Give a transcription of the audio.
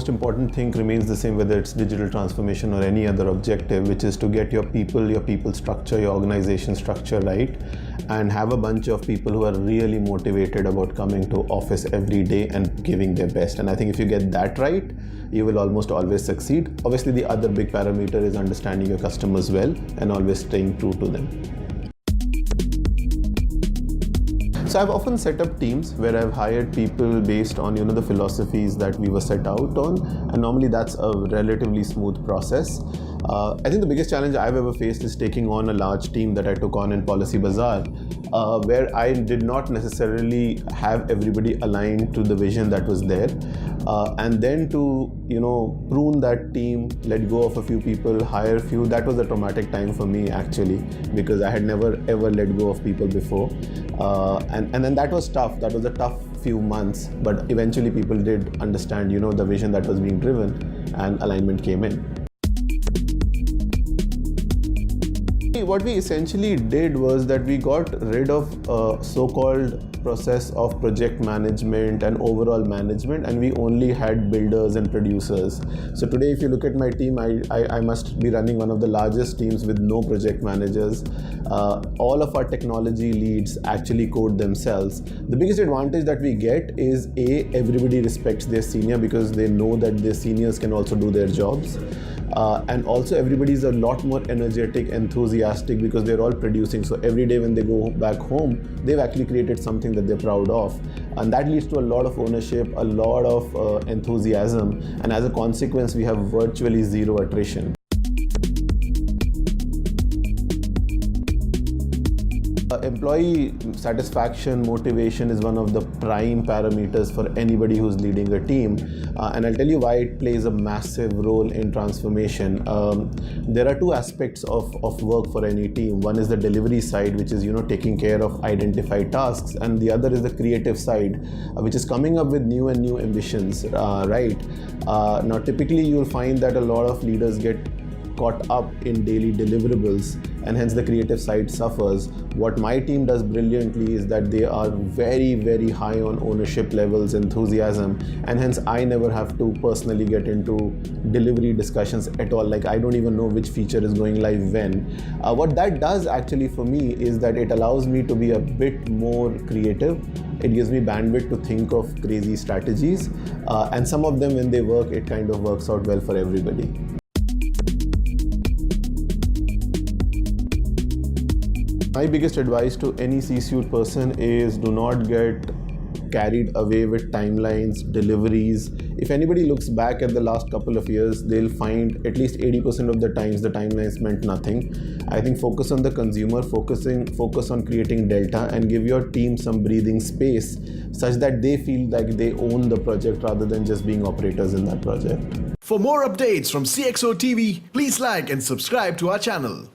most important thing remains the same, whether it's digital transformation or any other objective, which is to get your people structure, your organization structure right, and have a bunch of people who are really motivated about coming to office every day and giving their best. And I think if you get that right, you will almost always succeed. Obviously, the other big parameter is understanding your customers well and always staying true to them. So I've often set up teams where I've hired people based on the philosophies that we were set out on, and normally that's a relatively smooth process. I think the biggest challenge I've ever faced is taking on a large team that I took on in Policybazaar, where I did not necessarily have everybody aligned to the vision that was there, and then to prune that team, let go of a few people, hire a few. That was a traumatic time for me actually, because I had never ever let go of people before, and then that was tough. That was a tough few months, but eventually people did understand the vision that was being driven, and alignment came in. What we essentially did was that we got rid of so-called process of project management and overall management, and we only had builders and producers. So today, if you look at my team, I must be running one of the largest teams with no project managers. All of our technology leads actually code themselves. The biggest advantage that we get is everybody respects their senior because they know that their seniors can also do their jobs. And also everybody is a lot more energetic, enthusiastic, because they're all producing. So every day when they go back home, they've actually created something that they're proud of. And that leads to a lot of ownership, a lot of enthusiasm. And as a consequence, we have virtually zero attrition. Employee satisfaction, motivation is one of the prime parameters for anybody who's leading a team, and I'll tell you why it plays a massive role in transformation. There are two aspects of work for any team. One is the delivery side, which is taking care of identified tasks, and the other is the creative side, which is coming up with new ambitions, right? Now typically you'll find that a lot of leaders get caught up in daily deliverables, and hence the creative side suffers. What my team does brilliantly is that they are very, very high on ownership levels, enthusiasm, and hence I never have to personally get into delivery discussions at all. Like, I don't even know which feature is going live when. What that does actually for me is that it allows me to be a bit more creative. It gives me bandwidth to think of crazy strategies, and some of them, when they work, it kind of works out well for everybody. My biggest advice to any C-suite person is do not get carried away with timelines, deliveries. If anybody looks back at the last couple of years, they'll find at least 80% of the times the timelines meant nothing. I think focus on the consumer, focus on creating delta, and give your team some breathing space such that they feel like they own the project rather than just being operators in that project. For more updates from CXO TV, please like and subscribe to our channel.